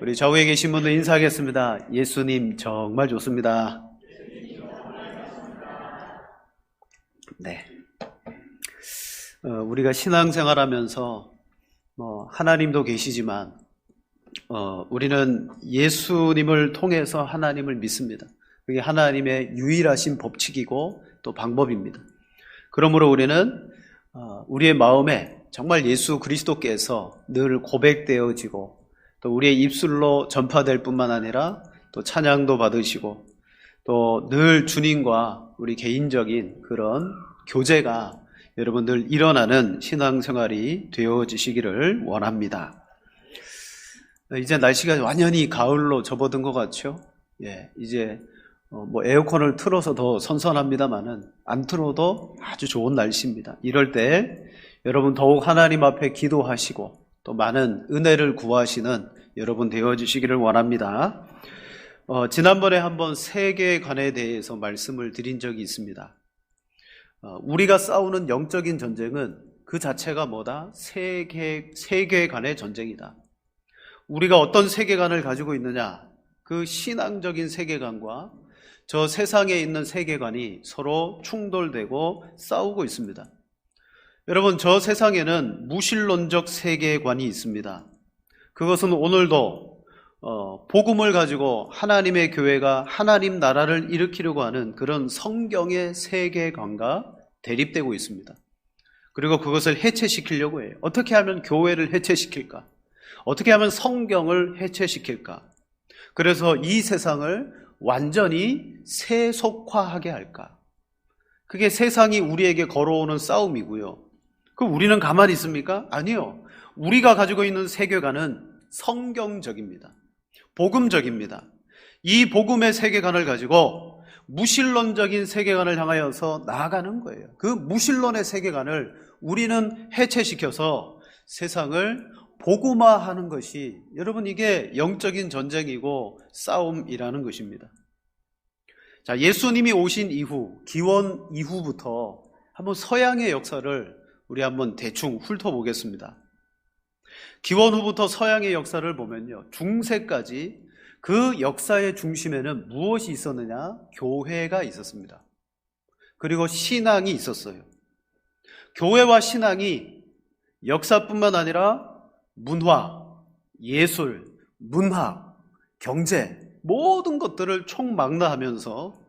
우리 좌우에 계신 분들 인사하겠습니다. 예수님 정말 좋습니다. 네. 우리가 신앙생활하면서 하나님도 계시지만 우리는 예수님을 통해서 하나님을 믿습니다. 그게 하나님의 유일하신 법칙이고 또 방법입니다. 그러므로 우리는 우리의 마음에 정말 예수 그리스도께서 늘 고백되어지고 또 우리의 입술로 전파될 뿐만 아니라 또 찬양도 받으시고 또 늘 주님과 우리 개인적인 그런 교제가 여러분들 일어나는 신앙생활이 되어지시기를 원합니다. 이제 날씨가 완연히 가을로 접어든 것 같죠? 이제 에어컨을 틀어서 더 선선합니다만은 안 틀어도 아주 좋은 날씨입니다. 이럴 때 여러분 더욱 하나님 앞에 기도하시고 또 많은 은혜를 구하시는 여러분 되어주시기를 원합니다. 지난번에 한번 세계관에 대해서 말씀을 드린 적이 있습니다. 우리가 싸우는 영적인 전쟁은 그 자체가 뭐다? 세계관의 전쟁이다. 우리가 어떤 세계관을 가지고 있느냐? 그 신앙적인 세계관과 저 세상에 있는 세계관이 서로 충돌되고 싸우고 있습니다. 여러분, 저 세상에는 무신론적 세계관이 있습니다. 그것은 오늘도 복음을 가지고 하나님의 교회가 하나님 나라를 일으키려고 하는 그런 성경의 세계관과 대립되고 있습니다. 그리고 그것을 해체시키려고 해요. 어떻게 하면 교회를 해체시킬까? 어떻게 하면 성경을 해체시킬까? 그래서 이 세상을 완전히 세속화하게 할까? 그게 세상이 우리에게 걸어오는 싸움이고요. 그럼 우리는 가만히 있습니까? 아니요. 우리가 가지고 있는 세계관은 성경적입니다. 복음적입니다. 이 복음의 세계관을 가지고 무신론적인 세계관을 향하여서 나아가는 거예요. 그 무신론의 세계관을 우리는 해체시켜서 세상을 복음화하는 것이, 여러분, 이게 영적인 전쟁이고 싸움이라는 것입니다. 자, 예수님이 오신 이후, 기원 이후부터 한번 서양의 역사를 우리 한번 대충 훑어보겠습니다. 기원 후부터 서양의 역사를 보면요, 중세까지 그 역사의 중심에는 무엇이 있었느냐? 교회가 있었습니다. 그리고 신앙이 있었어요. 교회와 신앙이 역사뿐만 아니라 문화, 예술, 문학, 경제, 모든 것들을 총망라하면서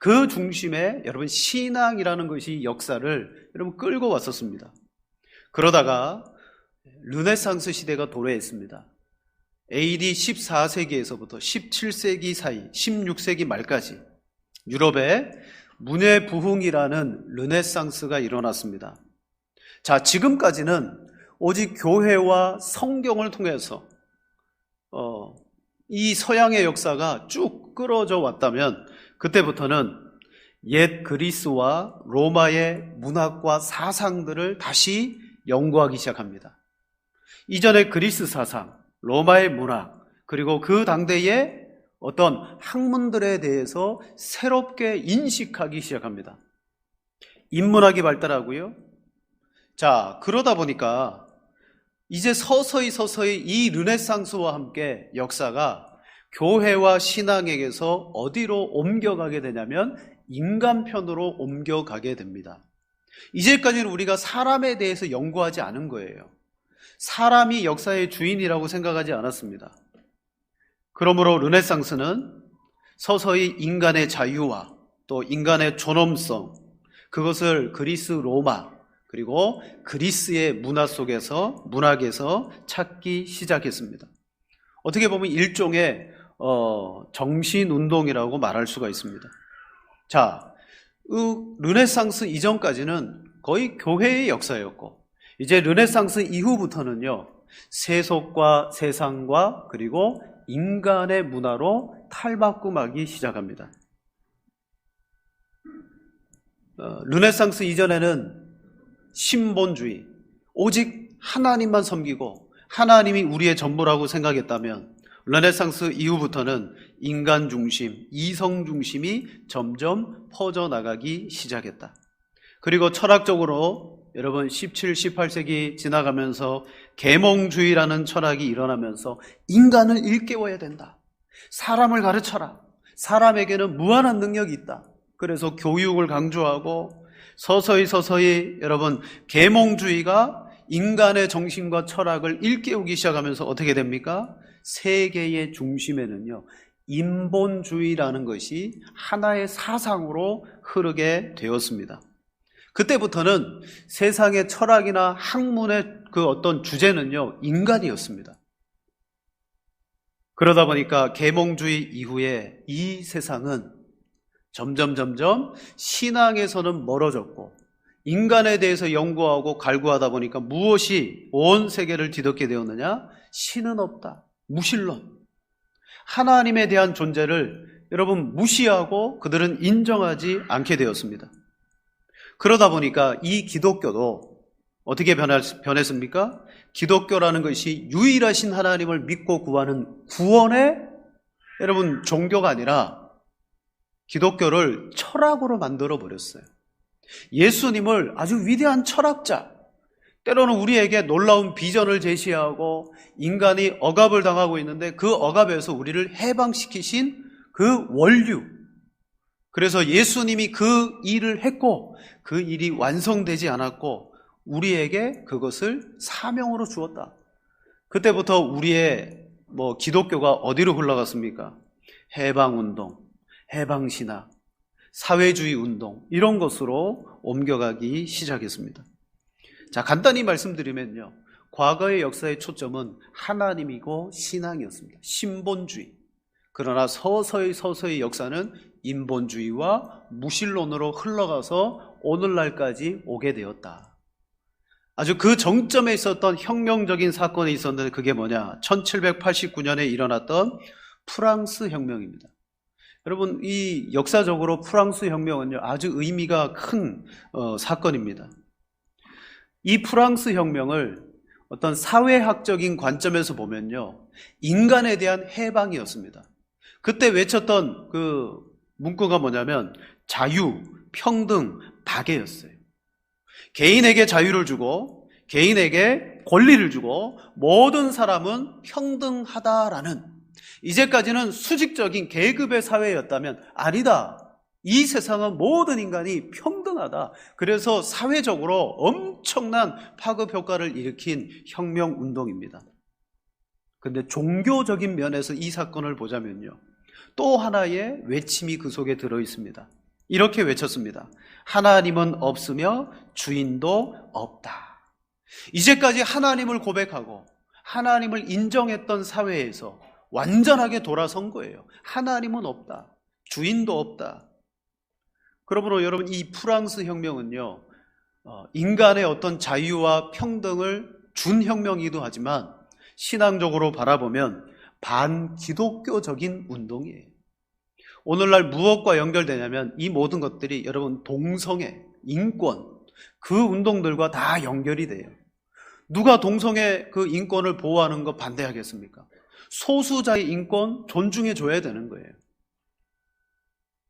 그 중심에 여러분 신앙이라는 것이 역사를 여러분 끌고 왔었습니다. 그러다가 르네상스 시대가 도래했습니다. AD 14세기에서부터 17세기 사이 16세기 말까지 유럽에 문예 부흥이라는 르네상스가 일어났습니다. 자, 지금까지는 오직 교회와 성경을 통해서 이 서양의 역사가 쭉 끌어져 왔다면, 그때부터는 옛 그리스와 로마의 문학과 사상들을 다시 연구하기 시작합니다. 이전의 그리스 사상, 로마의 문학, 그리고 그 당대의 어떤 학문들에 대해서 새롭게 인식하기 시작합니다. 인문학이 발달하고요. 자, 그러다 보니까 이제 서서히 이 르네상스와 함께 역사가 교회와 신앙에게서 어디로 옮겨가게 되냐면 인간편으로 옮겨가게 됩니다. 이제까지는 우리가 사람에 대해서 연구하지 않은 거예요. 사람이 역사의 주인이라고 생각하지 않았습니다. 그러므로 르네상스는 서서히 인간의 자유와 또 인간의 존엄성, 그것을 그리스, 로마, 그리고 그리스의 문학에서 찾기 시작했습니다. 어떻게 보면 일종의 정신운동이라고 말할 수가 있습니다. 자, 르네상스 이전까지는 거의 교회의 역사였고, 이제 르네상스 이후부터는요, 세속과 세상과 그리고 인간의 문화로 탈바꿈하기 시작합니다. 르네상스 이전에는 신본주의, 오직 하나님만 섬기고 하나님이 우리의 전부라고 생각했다면, 르네상스 이후부터는 인간 중심, 이성 중심이 점점 퍼져나가기 시작했다. 그리고 철학적으로 여러분 17, 18세기 지나가면서 계몽주의라는 철학이 일어나면서 인간을 일깨워야 된다. 사람을 가르쳐라. 사람에게는 무한한 능력이 있다. 그래서 교육을 강조하고 서서히 여러분 계몽주의가 인간의 정신과 철학을 일깨우기 시작하면서 어떻게 됩니까? 세계의 중심에는요, 인본주의라는 것이 하나의 사상으로 흐르게 되었습니다. 그때부터는 세상의 철학이나 학문의 그 어떤 주제는요, 인간이었습니다. 그러다 보니까 계몽주의 이후에 이 세상은 점점 신앙에서는 멀어졌고 인간에 대해서 연구하고 갈구하다 보니까 무엇이 온 세계를 뒤덮게 되었느냐? 신은 없다. 무신론. 하나님에 대한 존재를 여러분 무시하고 그들은 인정하지 않게 되었습니다. 그러다 보니까 이 기독교도 어떻게 변했습니까? 기독교라는 것이 유일하신 하나님을 믿고 구하는 구원의 여러분 종교가 아니라 기독교를 철학으로 만들어 버렸어요. 예수님을 아주 위대한 철학자, 때로는 우리에게 놀라운 비전을 제시하고 인간이 억압을 당하고 있는데 그 억압에서 우리를 해방시키신 그 원류, 그래서 예수님이 그 일을 했고 그 일이 완성되지 않았고 우리에게 그것을 사명으로 주었다. 그때부터 우리의 기독교가 어디로 흘러갔습니까? 해방운동, 해방신학, 사회주의 운동, 이런 것으로 옮겨가기 시작했습니다. 자, 간단히 말씀드리면요, 과거의 역사의 초점은 하나님이고 신앙이었습니다. 신본주의. 그러나 서서히 역사는 인본주의와 무신론으로 흘러가서 오늘날까지 오게 되었다. 아주 그 정점에 있었던 혁명적인 사건이 있었는데 그게 뭐냐? 1789년에 일어났던 프랑스 혁명입니다. 여러분, 이 역사적으로 프랑스 혁명은요, 아주 의미가 큰 사건입니다. 이 프랑스 혁명을 어떤 사회학적인 관점에서 보면요, 인간에 대한 해방이었습니다. 그때 외쳤던 그 문구가 뭐냐면 자유, 평등, 박애였어요. 개인에게 자유를 주고 개인에게 권리를 주고 모든 사람은 평등하다라는, 이제까지는 수직적인 계급의 사회였다면 아니다. 이 세상은 모든 인간이 평등하다. 그래서 사회적으로 엄청난 파급 효과를 일으킨 혁명운동입니다. 그런데 종교적인 면에서 이 사건을 보자면요, 또 하나의 외침이 그 속에 들어있습니다. 이렇게 외쳤습니다. 하나님은 없으며 주인도 없다. 이제까지 하나님을 고백하고 하나님을 인정했던 사회에서 완전하게 돌아선 거예요. 하나님은 없다. 주인도 없다. 그러므로 여러분, 이 프랑스 혁명은요, 인간의 어떤 자유와 평등을 준 혁명이기도 하지만 신앙적으로 바라보면 반기독교적인 운동이에요. 오늘날 무엇과 연결되냐면 이 모든 것들이 여러분 동성애, 인권, 그 운동들과 다 연결이 돼요. 누가 동성애 그 인권을 보호하는 거 반대하겠습니까? 소수자의 인권 존중해 줘야 되는 거예요.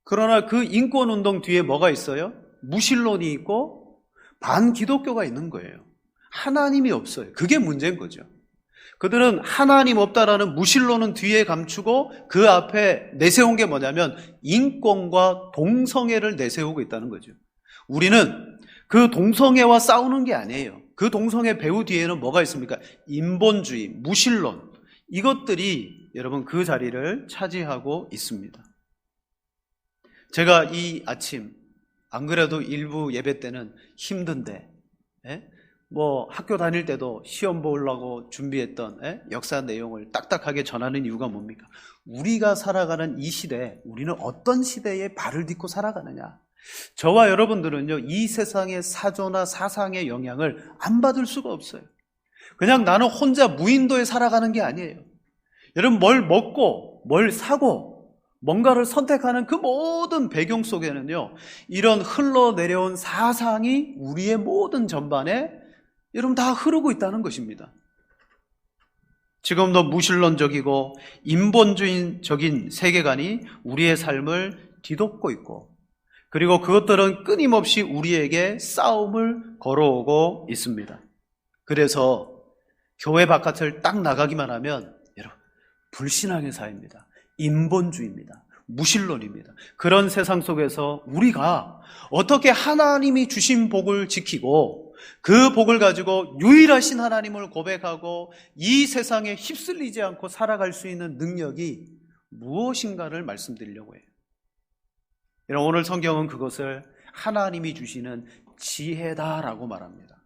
그러나 그 인권 운동 뒤에 뭐가 있어요? 무신론이 있고 반기독교가 있는 거예요. 하나님이 없어요. 그게 문제인 거죠. 그들은 하나님 없다라는 무신론은 뒤에 감추고 그 앞에 내세운 게 뭐냐면 인권과 동성애를 내세우고 있다는 거죠. 우리는 그 동성애와 싸우는 게 아니에요. 그 동성애 배후 뒤에는 뭐가 있습니까? 인본주의, 무신론, 이것들이 여러분 그 자리를 차지하고 있습니다. 제가 이 아침 안 그래도 일부 예배 때는 힘든데 학교 다닐 때도 시험 보려고 준비했던 역사 내용을 딱딱하게 전하는 이유가 뭡니까? 우리가 살아가는 이 시대, 우리는 어떤 시대에 발을 딛고 살아가느냐. 저와 여러분들은요, 이 세상의 사조나 사상의 영향을 안 받을 수가 없어요. 그냥 나는 혼자 무인도에 살아가는 게 아니에요. 여러분, 뭘 먹고 뭘 사고 뭔가를 선택하는 그 모든 배경 속에는요, 이런 흘러내려온 사상이 우리의 모든 전반에 여러분 다 흐르고 있다는 것입니다. 지금도 무신론적이고 인본주의적인 세계관이 우리의 삶을 뒤덮고 있고, 그리고 그것들은 끊임없이 우리에게 싸움을 걸어오고 있습니다. 그래서 교회 바깥을 딱 나가기만 하면 여러분, 불신앙의 사회입니다. 인본주의입니다. 무신론입니다. 그런 세상 속에서 우리가 어떻게 하나님이 주신 복을 지키고 그 복을 가지고 유일하신 하나님을 고백하고 이 세상에 휩쓸리지 않고 살아갈 수 있는 능력이 무엇인가를 말씀드리려고 해요. 여러분, 오늘 성경은 그것을 하나님이 주시는 지혜다라고 말합니다.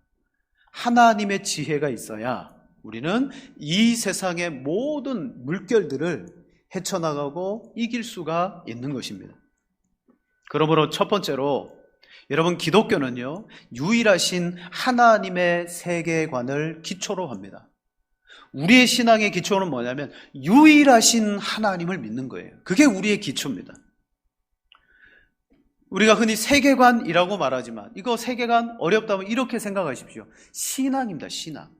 하나님의 지혜가 있어야 우리는 이 세상의 모든 물결들을 헤쳐나가고 이길 수가 있는 것입니다. 그러므로 첫 번째로 여러분, 기독교는요, 유일하신 하나님의 세계관을 기초로 합니다. 우리의 신앙의 기초는 뭐냐면 유일하신 하나님을 믿는 거예요. 그게 우리의 기초입니다. 우리가 흔히 세계관이라고 말하지만 이거 세계관 어렵다면 이렇게 생각하십시오. 신앙입니다. 신앙.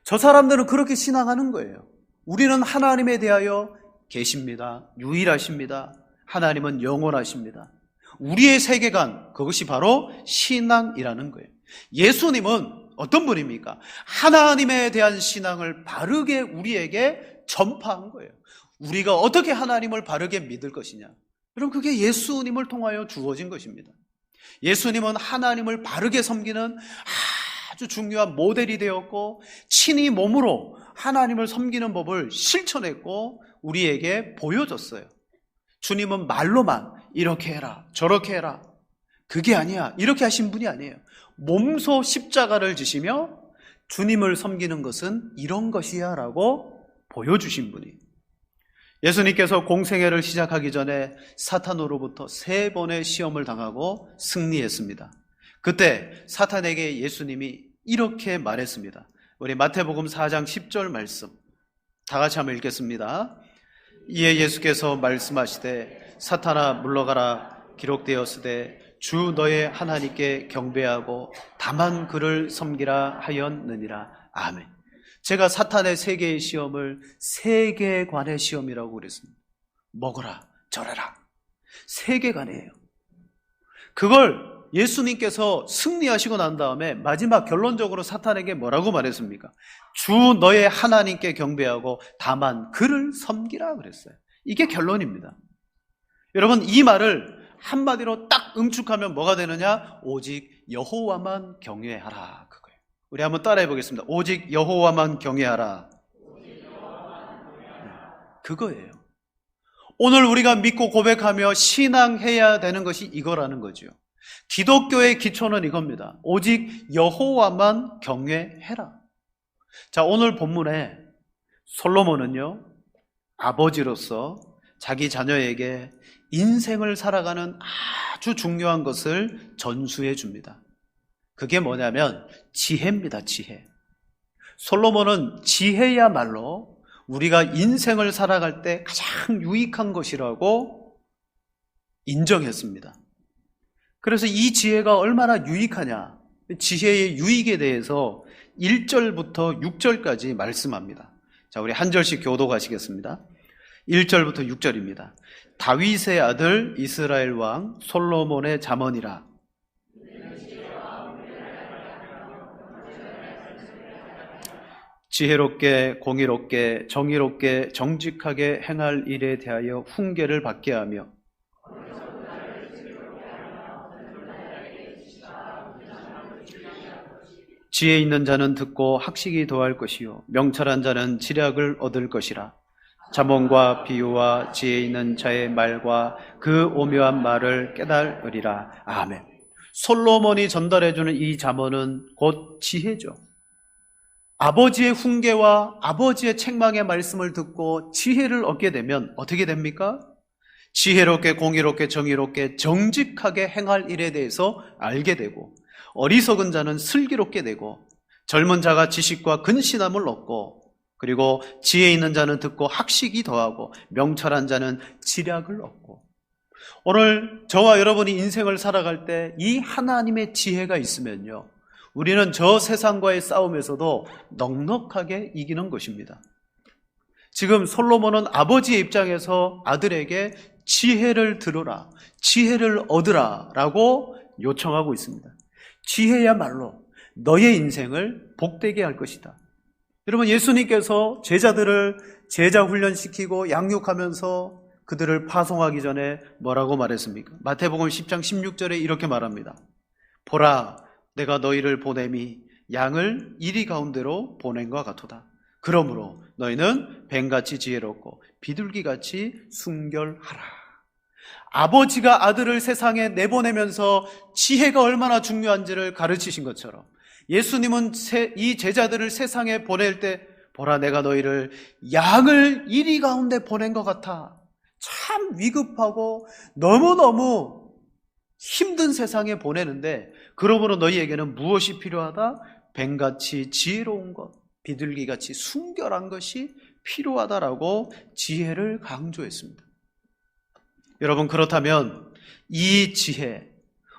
저 사람들은 그렇게 신앙하는 거예요. 우리는 하나님에 대하여 계십니다. 유일하십니다. 하나님은 영원하십니다. 우리의 세계관, 그것이 바로 신앙이라는 거예요. 예수님은 어떤 분입니까? 하나님에 대한 신앙을 바르게 우리에게 전파한 거예요. 우리가 어떻게 하나님을 바르게 믿을 것이냐. 여러분, 그게 예수님을 통하여 주어진 것입니다. 예수님은 하나님을 바르게 섬기는 아주 중요한 모델이 되었고 친히 몸으로 하나님을 섬기는 법을 실천했고 우리에게 보여줬어요. 주님은 말로만 이렇게 해라 저렇게 해라 그게 아니야 이렇게 하신 분이 아니에요. 몸소 십자가를 지시며 주님을 섬기는 것은 이런 것이야 라고 보여주신 분이. 예수님께서 공생애를 시작하기 전에 사탄으로부터 3번의 시험을 당하고 승리했습니다. 그때 사탄에게 예수님이 이렇게 말했습니다. 우리 마태복음 4장 10절 말씀 다 같이 한번 읽겠습니다. 이에 예수께서 말씀하시되 사탄아 물러가라 기록되었으되 주 너의 하나님께 경배하고 다만 그를 섬기라 하였느니라. 아멘. 제가 사탄의 세계의 시험을 세계관의 시험이라고 그랬습니다. 먹어라 절해라 세계관이에요. 그걸 예수님께서 승리하시고 난 다음에 마지막 결론적으로 사탄에게 뭐라고 말했습니까? 주 너의 하나님께 경배하고 다만 그를 섬기라 그랬어요. 이게 결론입니다. 여러분, 이 말을 한마디로 딱 응축하면 뭐가 되느냐? 오직 여호와만 경외하라. 그거예요. 우리 한번 따라해 보겠습니다. 오직 여호와만 경외하라. 그거예요. 오늘 우리가 믿고 고백하며 신앙해야 되는 것이 이거라는 거죠. 기독교의 기초는 이겁니다. 오직 여호와만 경외해라. 자, 오늘 본문에 솔로몬은요, 아버지로서 자기 자녀에게 인생을 살아가는 아주 중요한 것을 전수해 줍니다. 그게 뭐냐면 지혜입니다. 지혜. 솔로몬은 지혜야말로 우리가 인생을 살아갈 때 가장 유익한 것이라고 인정했습니다. 그래서 이 지혜가 얼마나 유익하냐, 지혜의 유익에 대해서 1절부터 6절까지 말씀합니다. 자, 우리 한 절씩 교독하시겠습니다. 1절부터 6절입니다. 다윗의 아들 이스라엘 왕 솔로몬의 잠언이라. 지혜롭게 공의롭게 정의롭게 정직하게 행할 일에 대하여 훈계를 받게 하며 지혜 있는 자는 듣고 학식이 더할 것이요 명철한 자는 지략을 얻을 것이라. 잠언과 비유와 지혜 있는 자의 말과 그 오묘한 말을 깨달으리라. 아멘. 솔로몬이 전달해주는 이 잠언은 곧 지혜죠. 아버지의 훈계와 아버지의 책망의 말씀을 듣고 지혜를 얻게 되면 어떻게 됩니까? 지혜롭게 공의롭게 정의롭게 정직하게 행할 일에 대해서 알게 되고, 어리석은 자는 슬기롭게 되고, 젊은 자가 지식과 근신함을 얻고, 그리고 지혜 있는 자는 듣고 학식이 더하고 명철한 자는 지략을 얻고. 오늘 저와 여러분이 인생을 살아갈 때 이 하나님의 지혜가 있으면요, 우리는 저 세상과의 싸움에서도 넉넉하게 이기는 것입니다. 지금 솔로몬은 아버지의 입장에서 아들에게 지혜를 들으라, 지혜를 얻으라 라고 요청하고 있습니다. 지혜야말로 너의 인생을 복되게 할 것이다. 여러분, 예수님께서 제자들을 제자 훈련시키고 양육하면서 그들을 파송하기 전에 뭐라고 말했습니까? 마태복음 10장 16절에 이렇게 말합니다. 보라, 내가 너희를 보냄이 양을 이리 가운데로 보낸 것 같도다. 그러므로 너희는 뱀같이 지혜롭고 비둘기같이 순결하라. 아버지가 아들을 세상에 내보내면서 지혜가 얼마나 중요한지를 가르치신 것처럼 예수님은 이 제자들을 세상에 보낼 때 보라, 내가 너희를 양을 이리 가운데 보낸 것 같아. 참 위급하고 너무너무 힘든 세상에 보내는데, 그러므로 너희에게는 무엇이 필요하다? 뱀같이 지혜로운 것, 비둘기같이 순결한 것이 필요하다라고 지혜를 강조했습니다. 여러분, 그렇다면 이 지혜,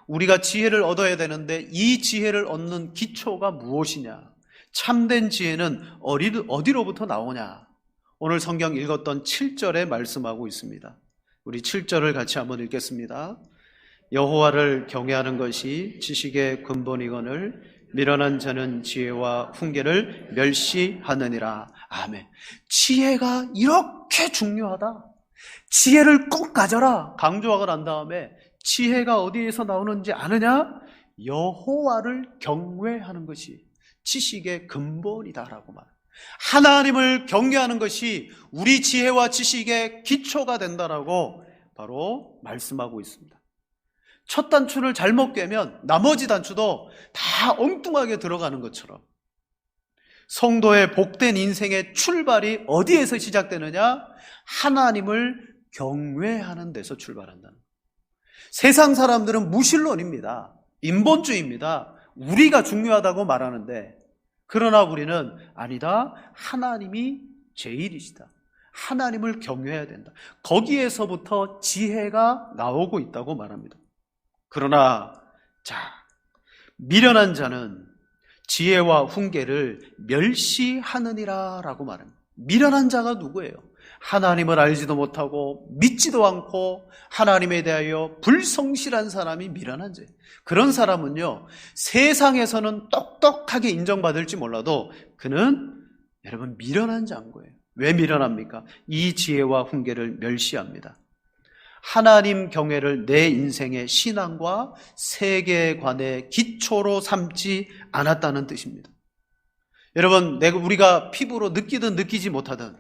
우리가 지혜를 얻어야 되는데 이 지혜를 얻는 기초가 무엇이냐? 참된 지혜는 어디로부터 나오냐? 오늘 성경 읽었던 7절에 말씀하고 있습니다. 우리 7절을 같이 한번 읽겠습니다. 여호와를 경외하는 것이 지식의 근본이거늘 미련한 자는 지혜와 훈계를 멸시하느니라. 아멘. 지혜가 이렇게 중요하다. 지혜를 꼭 가져라. 강조하고 난 다음에 지혜가 어디에서 나오는지 아느냐? 여호와를 경외하는 것이 지식의 근본이다라고 말합니다. 하나님을 경외하는 것이 우리 지혜와 지식의 기초가 된다라고 바로 말씀하고 있습니다. 첫 단추를 잘못 꿰면 나머지 단추도 다 엉뚱하게 들어가는 것처럼 성도의 복된 인생의 출발이 어디에서 시작되느냐? 하나님을 경외하는 데서 출발한다는 거예요. 세상 사람들은 무신론입니다. 인본주의입니다. 우리가 중요하다고 말하는데, 그러나 우리는 아니다. 하나님이 제일이시다. 하나님을 경외해야 된다. 거기에서부터 지혜가 나오고 있다고 말합니다. 그러나 미련한 자는 지혜와 훈계를 멸시하느니라 라고 말합니다. 미련한 자가 누구예요? 하나님을 알지도 못하고 믿지도 않고 하나님에 대하여 불성실한 사람이 미련한 자예요. 그런 사람은요, 세상에서는 똑똑하게 인정받을지 몰라도 그는 여러분 미련한 자인 거예요. 왜 미련합니까? 이 지혜와 훈계를 멸시합니다. 하나님 경외를 내 인생의 신앙과 세계관의 기초로 삼지 않았다는 뜻입니다. 여러분, 우리가 피부로 느끼든 느끼지 못하든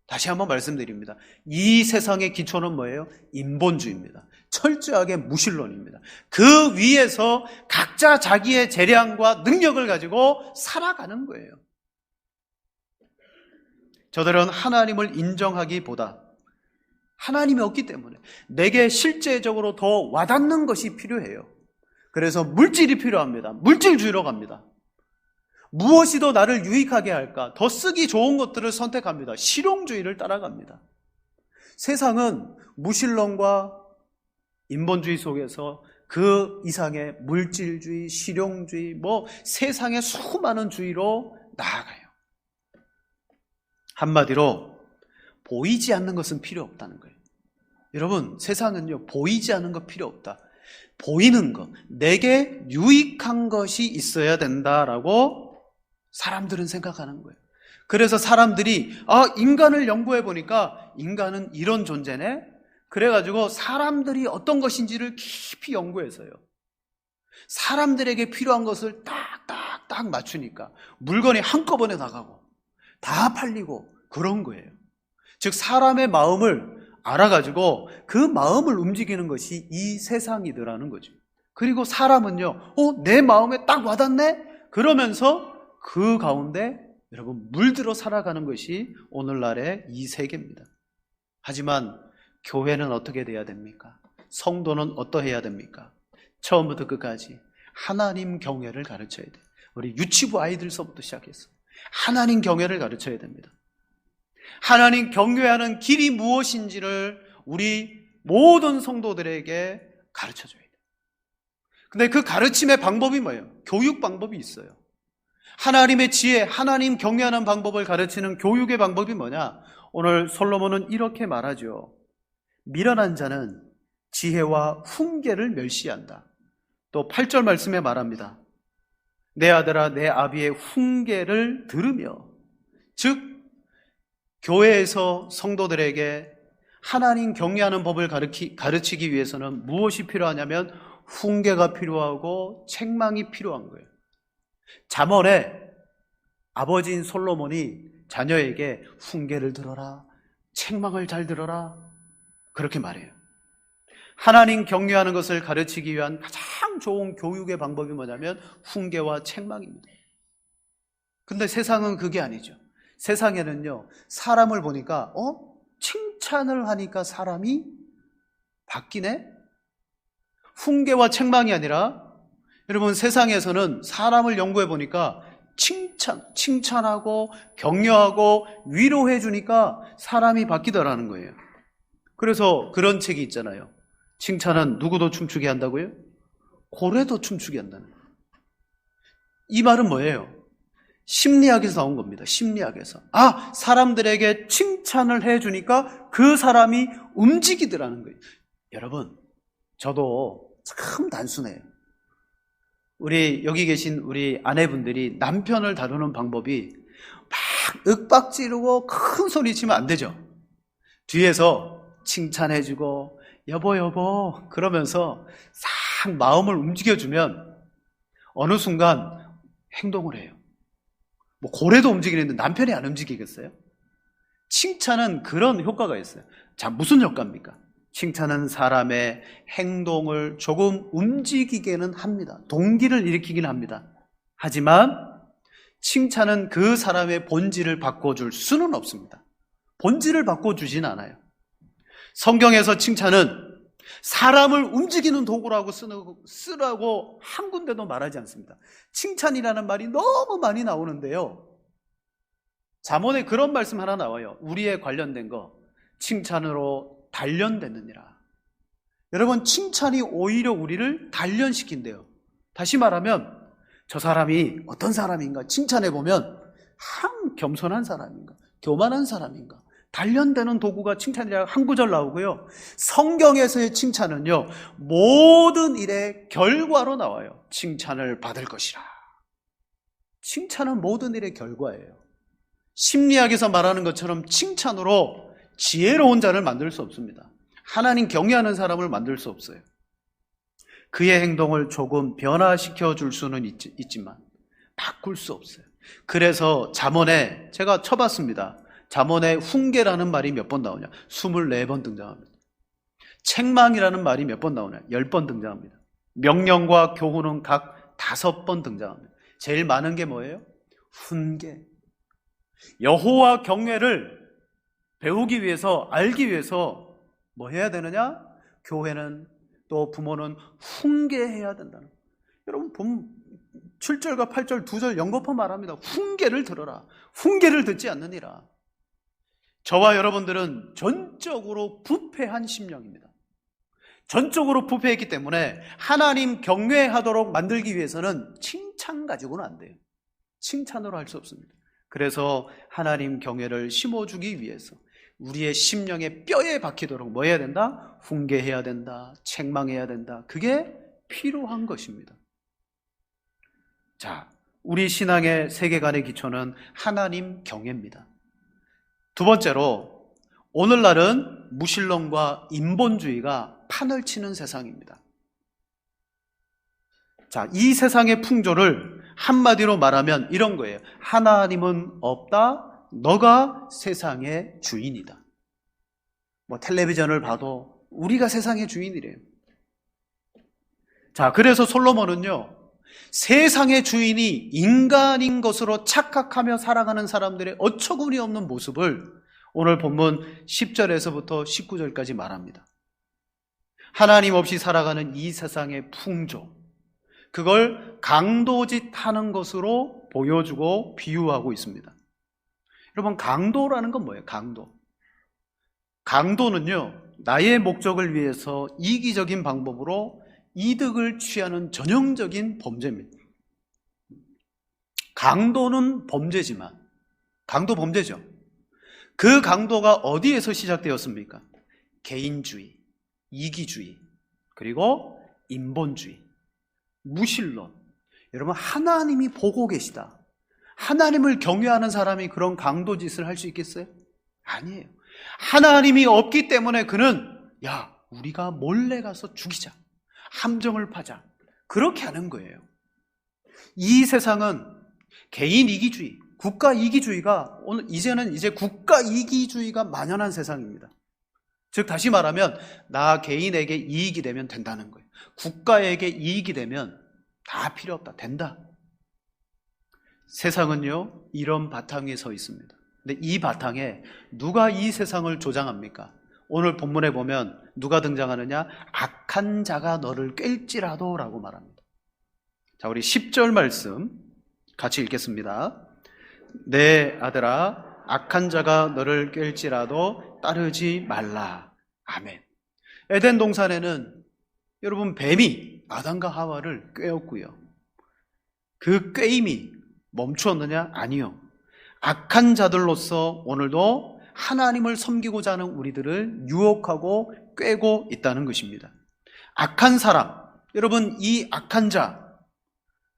다시 한번 말씀드립니다. 이 세상의 기초는 뭐예요? 인본주의입니다. 철저하게 무신론입니다. 그 위에서 각자 자기의 재량과 능력을 가지고 살아가는 거예요. 저들은 하나님을 인정하기보다 하나님이 없기 때문에 내게 실제적으로 더 와닿는 것이 필요해요. 그래서 물질이 필요합니다. 물질주의로 갑니다. 무엇이 더 나를 유익하게 할까? 더 쓰기 좋은 것들을 선택합니다. 실용주의를 따라갑니다. 세상은 무신론과 인본주의 속에서 그 이상의 물질주의, 실용주의, 세상의 수많은 주의로 나아가요. 한마디로 보이지 않는 것은 필요 없다는 거예요. 여러분, 세상은요, 보이지 않는 거 필요 없다. 보이는 것, 내게 유익한 것이 있어야 된다라고 사람들은 생각하는 거예요. 그래서 사람들이 인간을 연구해 보니까 인간은 이런 존재네? 그래가지고 사람들이 어떤 것인지를 깊이 연구해서요, 사람들에게 필요한 것을 딱딱딱 맞추니까 물건이 한꺼번에 나가고 다 팔리고 그런 거예요. 즉 사람의 마음을 알아가지고 그 마음을 움직이는 것이 이 세상이더라는 거죠. 그리고 사람은요, 내 마음에 딱 와닿네? 그러면서 그 가운데 여러분 물들어 살아가는 것이 오늘날의 이 세계입니다. 하지만 교회는 어떻게 돼야 됩니까? 성도는 어떠해야 됩니까? 처음부터 끝까지 하나님 경외를 가르쳐야 돼요. 우리 유치부 아이들서부터 시작해서 하나님 경외를 가르쳐야 됩니다. 하나님 경외하는 길이 무엇인지를 우리 모든 성도들에게 가르쳐줘야 돼요. 근데 그 가르침의 방법이 뭐예요? 교육 방법이 있어요. 하나님의 지혜, 하나님 경외하는 방법을 가르치는 교육의 방법이 뭐냐? 오늘 솔로몬은 이렇게 말하죠. 미련한 자는 지혜와 훈계를 멸시한다. 또 8절 말씀에 말합니다. 내 아들아 내 아비의 훈계를 들으며, 즉 교회에서 성도들에게 하나님 경외하는 법을 가르치기 위해서는 무엇이 필요하냐면 훈계가 필요하고 책망이 필요한 거예요. 잠언에 아버지인 솔로몬이 자녀에게 훈계를 들어라, 책망을 잘 들어라, 그렇게 말해요. 하나님 경외하는 것을 가르치기 위한 가장 좋은 교육의 방법이 뭐냐면 훈계와 책망입니다. 근데 세상은 그게 아니죠. 세상에는요, 사람을 보니까 칭찬을 하니까 사람이 바뀌네? 훈계와 책망이 아니라, 여러분, 세상에서는 사람을 연구해 보니까 칭찬하고 격려하고 위로해 주니까 사람이 바뀌더라는 거예요. 그래서 그런 책이 있잖아요. 칭찬은 누구도 춤추게 한다고요? 고래도 춤추게 한다는 거예요. 이 말은 뭐예요? 심리학에서 나온 겁니다. 심리학에서. 사람들에게 칭찬을 해주니까 그 사람이 움직이더라는 거예요. 여러분, 저도 참 단순해요. 여기 계신 우리 아내분들이 남편을 다루는 방법이 막 윽박 지르고 큰 소리 치면 안 되죠. 뒤에서 칭찬해주고 여보 그러면서 싹 마음을 움직여주면 어느 순간 행동을 해요. 고래도 움직이는데 남편이 안 움직이겠어요? 칭찬은 그런 효과가 있어요. 자, 무슨 효과입니까? 칭찬은 사람의 행동을 조금 움직이게는 합니다. 동기를 일으키긴 합니다. 하지만 칭찬은 그 사람의 본질을 바꿔줄 수는 없습니다. 본질을 바꿔주진 않아요. 성경에서 칭찬은 사람을 움직이는 도구라고 쓰라고 한 군데도 말하지 않습니다. 칭찬이라는 말이 너무 많이 나오는데요. 잠언에 그런 말씀 하나 나와요. 우리에 관련된 거, 칭찬으로 단련되느니라. 여러분, 칭찬이 오히려 우리를 단련시킨대요. 다시 말하면 저 사람이 어떤 사람인가 칭찬해보면 참 겸손한 사람인가, 교만한 사람인가, 단련되는 도구가 칭찬이라고 한 구절 나오고요. 성경에서의 칭찬은요, 모든 일의 결과로 나와요. 칭찬을 받을 것이라. 칭찬은 모든 일의 결과예요. 심리학에서 말하는 것처럼 칭찬으로 지혜로운 자를 만들 수 없습니다. 하나님 경외하는 사람을 만들 수 없어요. 그의 행동을 조금 변화시켜 줄 수는 있지만 바꿀 수 없어요. 그래서 잠언에 제가 쳐봤습니다. 잠언에 훈계라는 말이 몇 번 나오냐? 24번 등장합니다. 책망이라는 말이 몇 번 나오냐? 10번 등장합니다. 명령과 교훈은 각 5번 등장합니다. 제일 많은 게 뭐예요? 훈계. 여호와 경외를 배우기 위해서, 알기 위해서 뭐 해야 되느냐? 교회는, 또 부모는 훈계해야 된다는 거예요. 여러분, 7절과 8절 2절 연거푸 말합니다. 훈계를 들어라. 훈계를 듣지 않느니라. 저와 여러분들은 전적으로 부패한 심령입니다. 전적으로 부패했기 때문에 하나님 경외하도록 만들기 위해서는 칭찬 가지고는 안 돼요. 칭찬으로 할 수 없습니다. 그래서 하나님 경외를 심어주기 위해서 우리의 심령의 뼈에 박히도록 뭐 해야 된다? 훈계해야 된다. 책망해야 된다. 그게 필요한 것입니다. 자, 우리 신앙의 세계관의 기초는 하나님 경외입니다. 두 번째로, 오늘날은 무신론과 인본주의가 판을 치는 세상입니다. 자, 이 세상의 풍조를 한마디로 말하면 이런 거예요. 하나님은 없다. 너가 세상의 주인이다. 텔레비전을 봐도 우리가 세상의 주인이래요. 자, 그래서 솔로몬은요, 세상의 주인이 인간인 것으로 착각하며 살아가는 사람들의 어처구니 없는 모습을 오늘 본문 10절에서부터 19절까지 말합니다. 하나님 없이 살아가는 이 세상의 풍조, 그걸 강도짓 하는 것으로 보여주고 비유하고 있습니다. 여러분, 강도라는 건 뭐예요? 강도는요, 나의 목적을 위해서 이기적인 방법으로 이득을 취하는 전형적인 범죄입니다. 강도는 범죄지만, 강도 범죄죠. 그 강도가 어디에서 시작되었습니까? 개인주의, 이기주의, 그리고 인본주의, 무신론. 여러분, 하나님이 보고 계시다. 하나님을 경외하는 사람이 그런 강도짓을 할 수 있겠어요? 아니에요. 하나님이 없기 때문에 그는 우리가 몰래 가서 죽이자, 함정을 파자, 그렇게 하는 거예요. 이 세상은 개인 이기주의, 국가 이기주의가 이제는 국가 이기주의가 만연한 세상입니다. 즉 다시 말하면 나 개인에게 이익이 되면 된다는 거예요. 국가에게 이익이 되면 다 필요 없다, 된다. 세상은요 이런 바탕에 서 있습니다. 근데 이 바탕에 누가 이 세상을 조장합니까? 오늘 본문에 보면 누가 등장하느냐? 악한 자가 너를 깰지라도 라고 말합니다. 자, 우리 10절 말씀 같이 읽겠습니다. 내 아들아, 악한 자가 너를 깰지라도 따르지 말라. 아멘. 에덴 동산에는 여러분 뱀이 아담과 하와를 꿰었고요. 그 꿰임이 멈추었느냐? 아니요. 악한 자들로서 오늘도 하나님을 섬기고자 하는 우리들을 유혹하고 꿰고 있다는 것입니다. 악한 사람, 여러분 이 악한 자,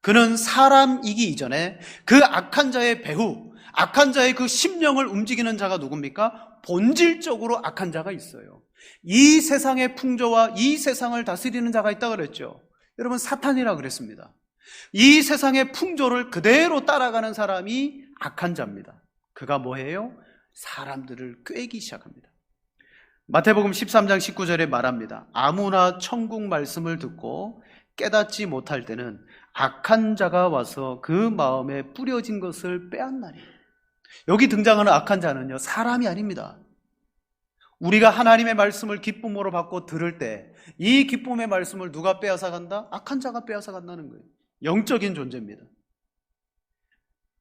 그는 사람이기 이전에 그 악한 자의 배후, 악한 자의 그 심령을 움직이는 자가 누굽니까? 본질적으로 악한 자가 있어요. 이 세상의 풍조와 이 세상을 다스리는 자가 있다고 그랬죠. 여러분 사탄이라고 그랬습니다. 이 세상의 풍조를 그대로 따라가는 사람이 악한 자입니다. 그가 뭐예요? 사람들을 꿰기 시작합니다. 마태복음 13장 19절에 말합니다. 아무나 천국 말씀을 듣고 깨닫지 못할 때는 악한 자가 와서 그 마음에 뿌려진 것을 빼앗나니. 여기 등장하는 악한 자는요, 사람이 아닙니다. 우리가 하나님의 말씀을 기쁨으로 받고 들을 때 이 기쁨의 말씀을 누가 빼앗아 간다? 악한 자가 빼앗아 간다는 거예요. 영적인 존재입니다.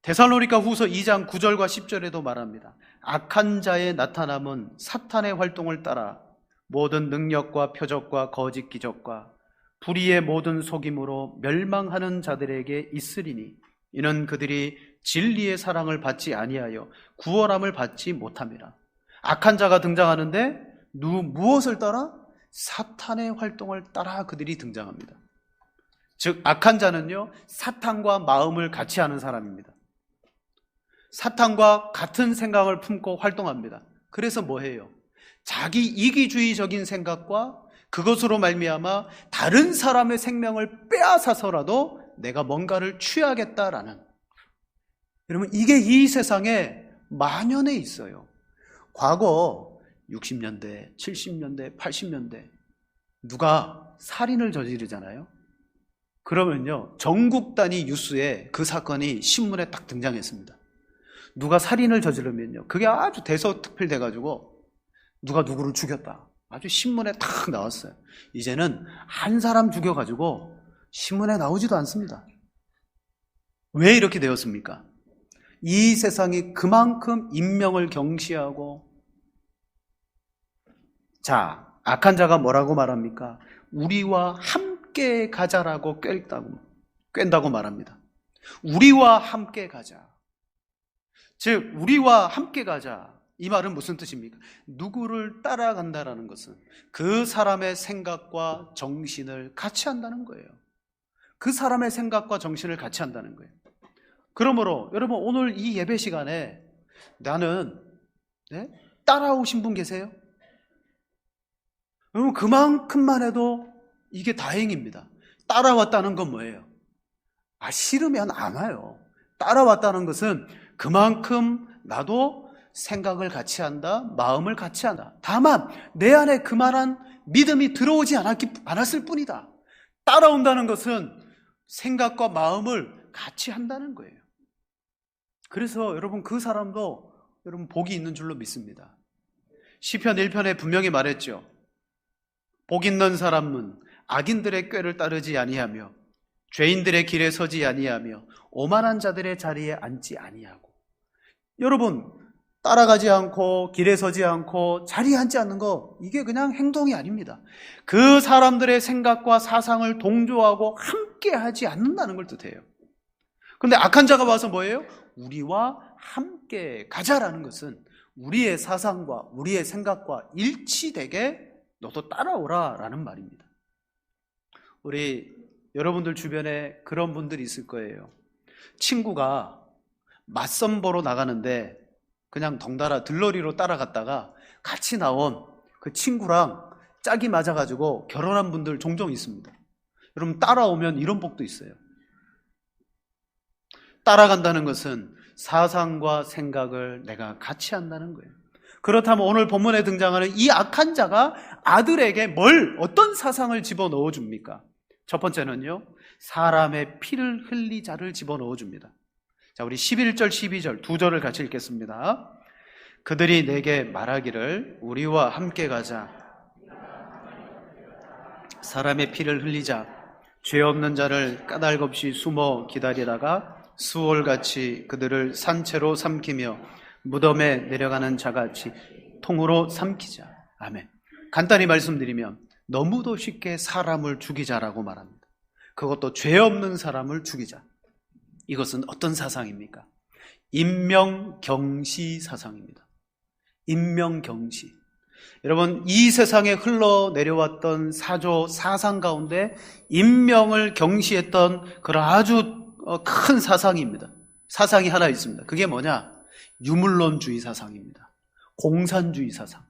데살로니가 후서 2장 9절과 10절에도 말합니다. 악한 자의 나타남은 사탄의 활동을 따라 모든 능력과 표적과 거짓 기적과 불의의 모든 속임으로 멸망하는 자들에게 있으리니 이는 그들이 진리의 사랑을 받지 아니하여 구원함을 받지 못함이라. 악한 자가 등장하는데 무엇을 따라? 사탄의 활동을 따라 그들이 등장합니다. 즉 악한 자는요, 사탄과 마음을 같이 하는 사람입니다. 사탄과 같은 생각을 품고 활동합니다. 그래서 뭐해요? 자기 이기주의적인 생각과 그것으로 말미암아 다른 사람의 생명을 빼앗아서라도 내가 뭔가를 취하겠다라는, 여러분 이게 이 세상에 만연해 있어요. 과거 60년대, 70년대, 80년대 누가 살인을 저지르잖아요. 그러면요 전국 단위 뉴스에 그 사건이 신문에 딱 등장했습니다. 누가 살인을 저지르면요 그게 아주 대서특필돼가지고 누가 누구를 죽였다, 아주 신문에 탁 나왔어요. 이제는 한 사람 죽여가지고 신문에 나오지도 않습니다. 왜 이렇게 되었습니까? 이 세상이 그만큼 인명을 경시하고, 자, 악한 자가 뭐라고 말합니까? 우리와 함께 가자라고 꿰다고 말합니다. 우리와 함께 가자. 즉 우리와 함께 가자, 이 말은 무슨 뜻입니까? 누구를 따라간다라는 것은 그 사람의 생각과 정신을 같이 한다는 거예요. 그 사람의 생각과 정신을 같이 한다는 거예요. 그러므로 여러분 오늘 이 예배 시간에 나는 따라오신 분 계세요? 여러분 그만큼만 해도 이게 다행입니다. 따라왔다는 건 뭐예요? 싫으면 안 와요. 따라왔다는 것은 그만큼 나도 생각을 같이 한다, 마음을 같이 한다. 다만 내 안에 그만한 믿음이 들어오지 않았을 뿐이다. 따라온다는 것은 생각과 마음을 같이 한다는 거예요. 그래서 여러분 그 사람도 여러분 복이 있는 줄로 믿습니다. 시편 1편에 분명히 말했죠. 복 있는 사람은 악인들의 꾀를 따르지 아니하며 죄인들의 길에 서지 아니하며 오만한 자들의 자리에 앉지 아니하고. 여러분 따라가지 않고 길에 서지 않고 자리에 앉지 않는 거, 이게 그냥 행동이 아닙니다. 그 사람들의 생각과 사상을 동조하고 함께 하지 않는다는 걸 뜻해요. 그런데 악한 자가 와서 뭐예요? 우리와 함께 가자라는 것은 우리의 사상과 우리의 생각과 일치되게 너도 따라오라 라는 말입니다. 우리 여러분들 주변에 그런 분들이 있을 거예요. 친구가 맞선 보러 나가는데 그냥 덩달아 들러리로 따라갔다가 같이 나온 그 친구랑 짝이 맞아가지고 결혼한 분들 종종 있습니다. 여러분, 따라오면 이런 복도 있어요. 따라간다는 것은 사상과 생각을 내가 같이 한다는 거예요. 그렇다면 오늘 본문에 등장하는 이 악한 자가 아들에게 어떤 사상을 집어넣어 줍니까? 첫 번째는요, 사람의 피를 흘리자를 집어넣어 줍니다. 자, 우리 11절, 12절 두 절을 같이 읽겠습니다. 그들이 내게 말하기를 우리와 함께 가자. 사람의 피를 흘리자. 죄 없는 자를 까닭없이 숨어 기다리다가 수월같이 그들을 산채로 삼키며 무덤에 내려가는 자같이 통으로 삼키자. 아멘. 간단히 말씀드리면 너무도 쉽게 사람을 죽이자라고 말합니다. 그것도 죄 없는 사람을 죽이자. 이것은 어떤 사상입니까? 인명경시 사상입니다. 인명경시. 여러분, 이 세상에 흘러내려왔던 사조 사상 가운데 인명을 경시했던 그런 아주 큰 사상입니다. 사상이 하나 있습니다. 그게 뭐냐? 유물론주의 사상입니다. 공산주의 사상.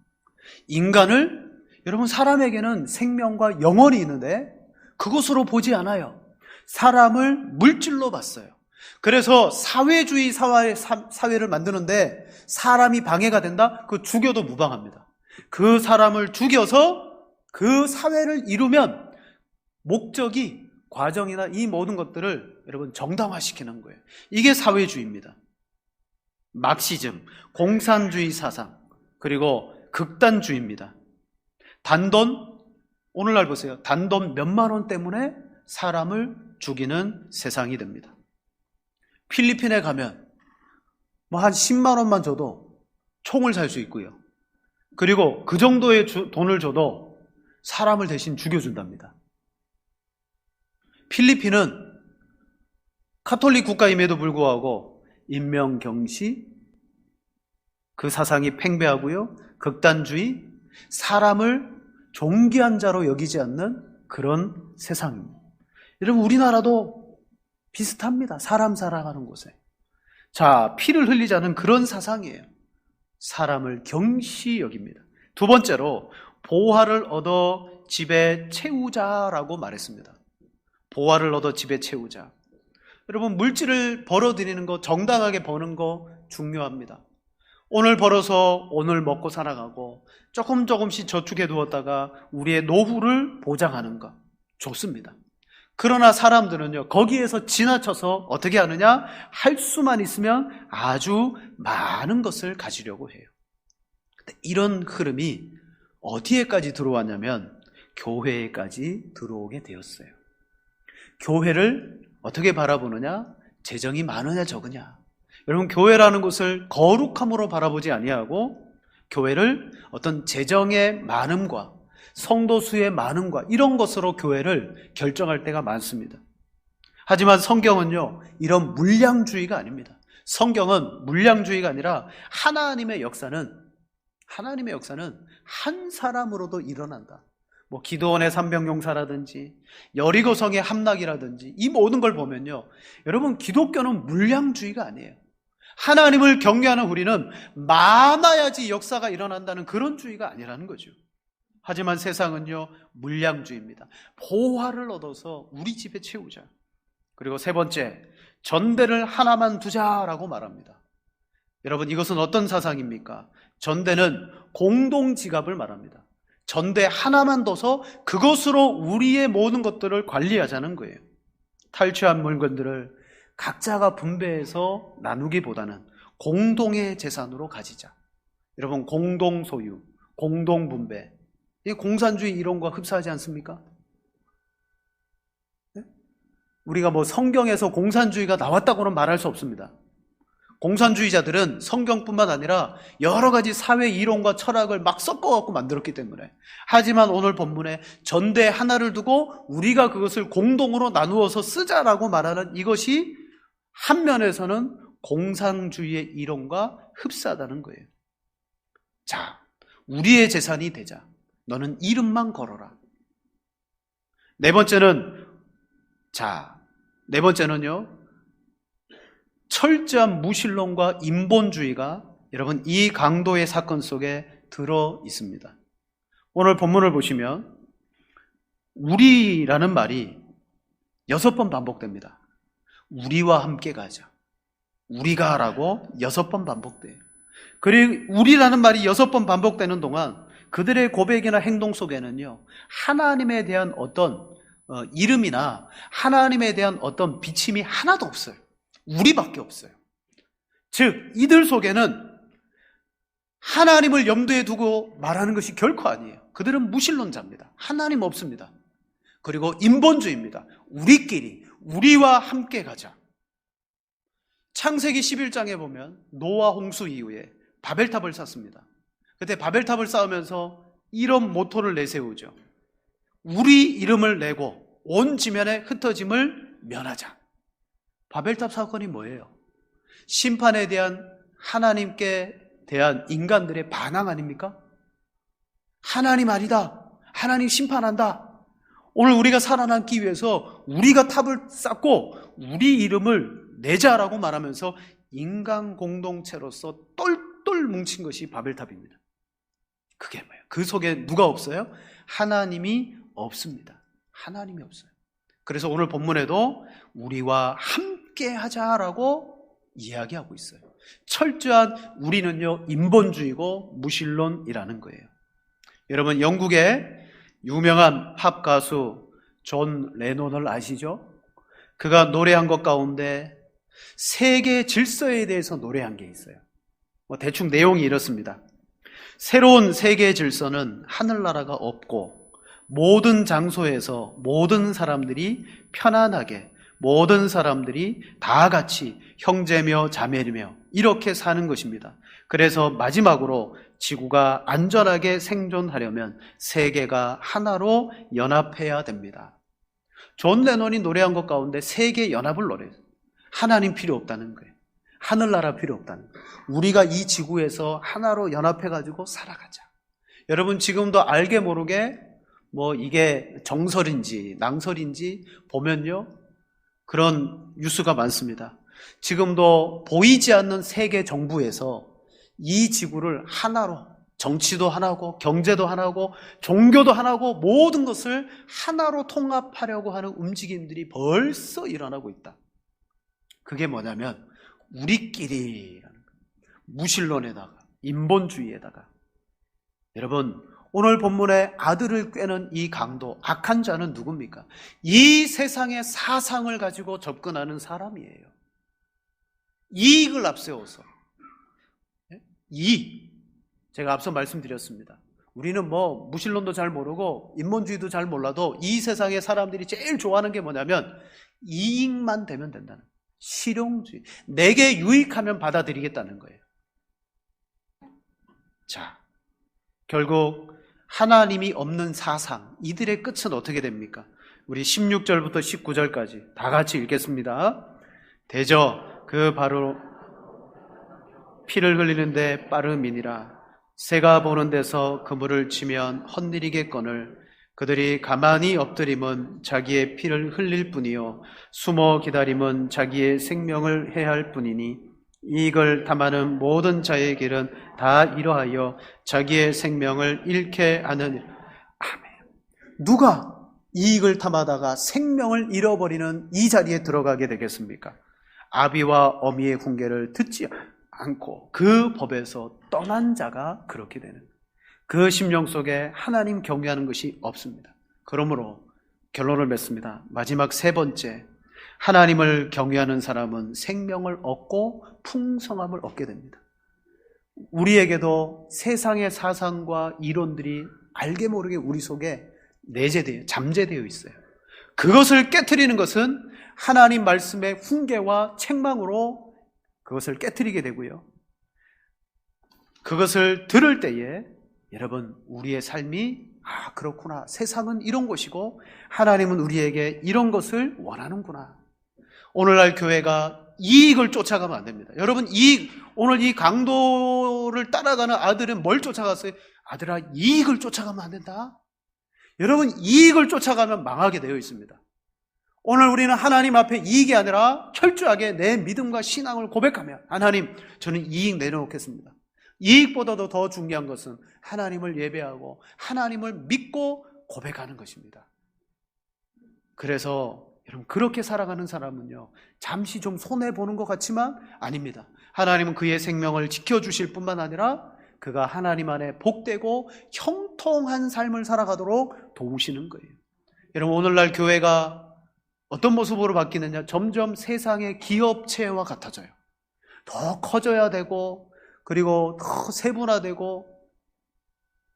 인간을, 여러분, 사람에게는 생명과 영혼이 있는데 그것으로 보지 않아요. 사람을 물질로 봤어요. 그래서 사회주의 사회를 만드는데 사람이 방해가 된다? 그 죽여도 무방합니다. 그 사람을 죽여서 그 사회를 이루면 목적이, 과정이나 이 모든 것들을 여러분 정당화시키는 거예요. 이게 사회주의입니다. 막시즘, 공산주의 사상, 그리고 극단주의입니다. 단돈, 오늘날 보세요. 단돈 몇만 원 때문에 사람을 죽이는 세상이 됩니다. 필리핀에 가면 뭐 한 10만 원만 줘도 총을 살 수 있고요. 그리고 그 정도의 돈을 줘도 사람을 대신 죽여준답니다. 필리핀은 카톨릭 국가임에도 불구하고 인명경시, 그 사상이 팽배하고요. 극단주의, 사람을 존귀한 자로 여기지 않는 그런 세상입니다. 여러분, 우리나라도 비슷합니다. 사람 살아가는 곳에. 자, 피를 흘리자는 그런 사상이에요. 사람을 경시 여깁니다. 두 번째로 보화를 얻어 집에 채우자라고 말했습니다. 보화를 얻어 집에 채우자. 여러분, 물질을 벌어들이는 거, 정당하게 버는 거 중요합니다. 오늘 벌어서 오늘 먹고 살아가고 조금씩 저축해 두었다가 우리의 노후를 보장하는 거 좋습니다. 그러나 사람들은요, 거기에서 지나쳐서 어떻게 하느냐? 할 수만 있으면 아주 많은 것을 가지려고 해요. 근데 이런 흐름이 어디에까지 들어왔냐면 교회에까지 들어오게 되었어요. 교회를 어떻게 바라보느냐? 재정이 많으냐 적으냐. 여러분, 교회라는 곳을 거룩함으로 바라보지 아니하고 교회를 어떤 재정의 많음과 성도 수의 많음과 이런 것으로 교회를 결정할 때가 많습니다. 하지만 성경은요, 이런 물량주의가 아닙니다. 성경은 물량주의가 아니라 하나님의 역사는 한 사람으로도 일어난다. 뭐 기도원의 삼병용사라든지 여리고성의 함락이라든지 이 모든 걸 보면요, 여러분, 기독교는 물량주의가 아니에요. 하나님을 경외하는 우리는 많아야지 역사가 일어난다는 그런 주의가 아니라는 거죠. 하지만 세상은요, 물량주의입니다. 보화를 얻어서 우리 집에 채우자. 그리고 세 번째, 전대를 하나만 두자라고 말합니다. 여러분, 이것은 어떤 사상입니까? 전대는 공동지갑을 말합니다. 전대 하나만 둬서 그것으로 우리의 모든 것들을 관리하자는 거예요. 탈취한 물건들을 각자가 분배해서 나누기보다는 공동의 재산으로 가지자. 여러분, 공동소유, 공동분배, 이 공산주의 이론과 흡사하지 않습니까? 네? 우리가 뭐 성경에서 공산주의가 나왔다고는 말할 수 없습니다. 공산주의자들은 성경뿐만 아니라 여러 가지 사회 이론과 철학을 막 섞어갖고 만들었기 때문에. 하지만 오늘 본문에 전대 하나를 두고 우리가 그것을 공동으로 나누어서 쓰자라고 말하는 이것이 한 면에서는 공산주의의 이론과 흡사하다는 거예요. 자, 우리의 재산이 되자. 너는 이름만 걸어라. 네 번째는요, 철저한 무신론과 인본주의가 여러분 이 강도의 사건 속에 들어 있습니다. 오늘 본문을 보시면 우리라는 말이 6번 반복됩니다. 우리와 함께 가자. 우리가라고 6번 반복돼요. 그리고 우리라는 말이 6번 반복되는 동안 그들의 고백이나 행동 속에는요, 하나님에 대한 어떤 이름이나 하나님에 대한 어떤 비침이 하나도 없어요. 우리밖에 없어요. 즉 이들 속에는 하나님을 염두에 두고 말하는 것이 결코 아니에요. 그들은 무신론자입니다. 하나님 없습니다. 그리고 인본주의입니다. 우리끼리, 우리와 함께 가자. 창세기 11장에 보면 노아 홍수 이후에 바벨탑을 쌓습니다. 그때 바벨탑을 쌓으면서 이런 모토를 내세우죠. 우리 이름을 내고 온 지면에 흩어짐을 면하자. 바벨탑 사건이 뭐예요? 심판에 대한 하나님께 대한 인간들의 반항 아닙니까? 하나님 아니다. 하나님 심판한다. 오늘 우리가 살아남기 위해서 우리가 탑을 쌓고 우리 이름을 내자라고 말하면서 인간 공동체로서 똘똘 뭉친 것이 바벨탑입니다. 그게 뭐예요? 그 속에 누가 없어요? 하나님이 없습니다. 하나님이 없어요. 그래서 오늘 본문에도 우리와 함께 하자라고 이야기하고 있어요. 철저한 우리는요, 인본주의고 무신론이라는 거예요. 여러분, 영국의 유명한 팝 가수 존 레논을 아시죠? 그가 노래한 것 가운데 세계 질서에 대해서 노래한 게 있어요. 대충 내용이 이렇습니다. 새로운 세계 질서는 하늘나라가 없고 모든 장소에서 모든 사람들이 편안하게, 모든 사람들이 다 같이 형제며 자매며 이렇게 사는 것입니다. 그래서 마지막으로 지구가 안전하게 생존하려면 세계가 하나로 연합해야 됩니다. 존 레논이 노래한 것 가운데 세계 연합을 노래해요. 하나님 필요 없다는 거예요. 하늘나라 필요 없다는 거예요. 우리가 이 지구에서 하나로 연합해가지고 살아가자. 여러분, 지금도 알게 모르게 이게 정설인지 낭설인지 보면요, 그런 뉴스가 많습니다. 지금도 보이지 않는 세계 정부에서 이 지구를 하나로, 정치도 하나고 경제도 하나고 종교도 하나고 모든 것을 하나로 통합하려고 하는 움직임들이 벌써 일어나고 있다. 그게 뭐냐면 우리끼리라는 거예요. 무신론에다가 인본주의에다가. 여러분, 오늘 본문에 아들을 꿰는 이 강도, 악한 자는 누굽니까? 이 세상의 사상을 가지고 접근하는 사람이에요. 이익을 앞세워서. 제가 앞서 말씀드렸습니다. 우리는 무신론도 잘 모르고 인본주의도 잘 몰라도 이 세상의 사람들이 제일 좋아하는 게 뭐냐면 이익만 되면 된다는 거예요. 실용주의. 내게 유익하면 받아들이겠다는 거예요. 자, 결국 하나님이 없는 사상, 이들의 끝은 어떻게 됩니까? 우리 16절부터 19절까지 다 같이 읽겠습니다. 대저 그 바로 피를 흘리는데 빠름이니라. 새가 보는 데서 그물을 치면 헛일이겠거늘 그들이 가만히 엎드림은 자기의 피를 흘릴 뿐이요 숨어 기다림은 자기의 생명을 해할 뿐이니 이익을 탐하는 모든 자의 길은 다 이러하여 자기의 생명을 잃게 하느니라. 아멘. 누가 이익을 탐하다가 생명을 잃어버리는 이 자리에 들어가게 되겠습니까? 아비와 어미의 훈계를 듣지 않고 그 법에서 떠난 자가 그렇게 되는, 그 심령 속에 하나님 경외하는 것이 없습니다. 그러므로 결론을 맺습니다. 마지막 세 번째, 하나님을 경외하는 사람은 생명을 얻고 풍성함을 얻게 됩니다. 우리에게도 세상의 사상과 이론들이 알게 모르게 우리 속에 내재되어, 잠재되어 있어요. 그것을 깨트리는 것은 하나님 말씀의 훈계와 책망으로 그것을 깨트리게 되고요. 그것을 들을 때에 여러분, 우리의 삶이 그렇구나. 세상은 이런 것이고 하나님은 우리에게 이런 것을 원하는구나. 오늘날 교회가 이익을 쫓아가면 안 됩니다. 여러분, 오늘 이 강도를 따라가는 아들은 뭘 쫓아갔어요? 아들아, 이익을 쫓아가면 안 된다. 여러분, 이익을 쫓아가면 망하게 되어 있습니다. 오늘 우리는 하나님 앞에 이익이 아니라 철저하게 내 믿음과 신앙을 고백하며, 하나님, 저는 이익 내려놓겠습니다. 이익보다도 더 중요한 것은 하나님을 예배하고 하나님을 믿고 고백하는 것입니다. 그래서 여러분, 그렇게 살아가는 사람은요, 잠시 좀 손해보는 것 같지만 아닙니다. 하나님은 그의 생명을 지켜주실 뿐만 아니라 그가 하나님 안에 복되고 형통한 삶을 살아가도록 도우시는 거예요. 여러분, 오늘날 교회가 어떤 모습으로 바뀌느냐? 점점 세상의 기업체와 같아져요. 더 커져야 되고, 그리고 더 세분화되고,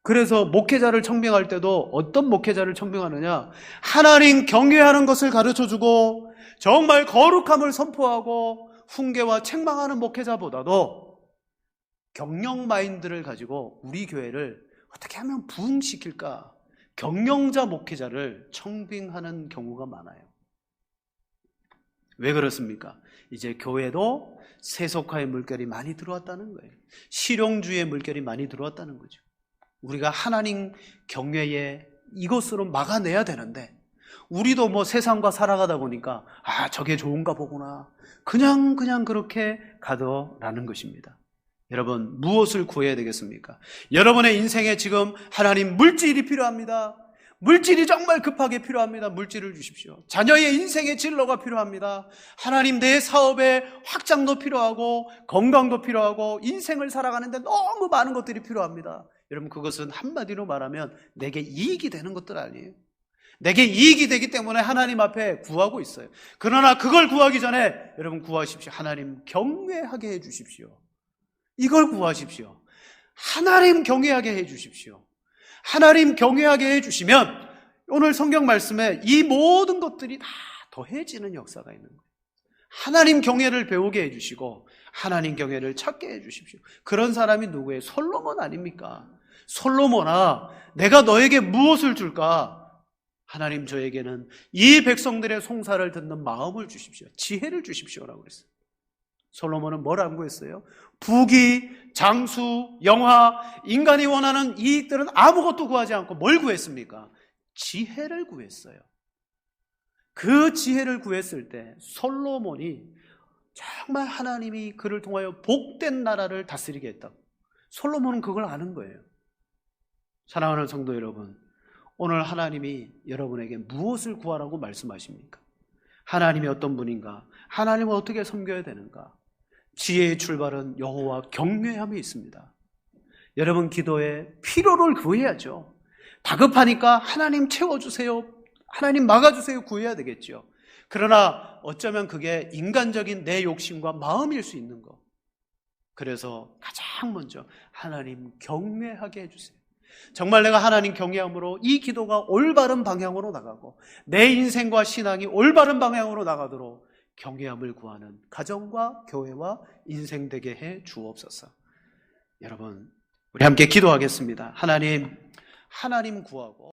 그래서 목회자를 청빙할 때도 어떤 목회자를 청빙하느냐? 하나님 경외하는 것을 가르쳐주고 정말 거룩함을 선포하고 훈계와 책망하는 목회자보다도 경영 마인드를 가지고 우리 교회를 어떻게 하면 부흥시킬까? 경영자 목회자를 청빙하는 경우가 많아요. 왜 그렇습니까? 이제 교회도 세속화의 물결이 많이 들어왔다는 거예요. 실용주의의 물결이 많이 들어왔다는 거죠. 우리가 하나님 경외에 이것으로 막아내야 되는데, 우리도 뭐 세상과 살아가다 보니까 저게 좋은가 보구나, 그냥 그렇게 가더라는 것입니다. 여러분, 무엇을 구해야 되겠습니까? 여러분의 인생에 지금 하나님 물질이 필요합니다. 물질이 정말 급하게 필요합니다. 물질을 주십시오. 자녀의 인생의 진로가 필요합니다. 하나님, 내 사업의 확장도 필요하고 건강도 필요하고 인생을 살아가는데 너무 많은 것들이 필요합니다. 여러분, 그것은 한마디로 말하면 내게 이익이 되는 것들 아니에요. 내게 이익이 되기 때문에 하나님 앞에 구하고 있어요. 그러나 그걸 구하기 전에 여러분 구하십시오. 하나님 경외하게 해 주십시오. 이걸 구하십시오. 하나님 경외하게 해 주십시오. 하나님 경외하게 해 주시면 오늘 성경 말씀에 이 모든 것들이 다 더해지는 역사가 있는 거예요. 하나님 경외를 배우게 해 주시고 하나님 경외를 찾게 해 주십시오. 그런 사람이 누구예요? 솔로몬 아닙니까? 솔로몬아, 내가 너에게 무엇을 줄까? 하나님, 저에게는 이 백성들의 송사를 듣는 마음을 주십시오. 지혜를 주십시오라고 그랬어요. 솔로몬은 뭘 안 구했어요? 부귀, 장수, 영화, 인간이 원하는 이익들은 아무것도 구하지 않고 뭘 구했습니까? 지혜를 구했어요. 그 지혜를 구했을 때 솔로몬이 정말 하나님이 그를 통하여 복된 나라를 다스리게 했다고. 솔로몬은 그걸 아는 거예요. 사랑하는 성도 여러분, 오늘 하나님이 여러분에게 무엇을 구하라고 말씀하십니까? 하나님이 어떤 분인가? 하나님을 어떻게 섬겨야 되는가? 지혜의 출발은 여호와 경외함이 있습니다. 여러분, 기도에 필요를 구해야죠. 다급하니까 하나님 채워주세요, 하나님 막아주세요 구해야 되겠죠. 그러나 어쩌면 그게 인간적인 내 욕심과 마음일 수 있는 거. 그래서 가장 먼저 하나님 경외하게 해주세요. 정말 내가 하나님 경외함으로 이 기도가 올바른 방향으로 나가고 내 인생과 신앙이 올바른 방향으로 나가도록 경외함을 구하는 가정과 교회와 인생 되게 해 주옵소서. 여러분, 우리 함께 기도하겠습니다. 하나님 구하고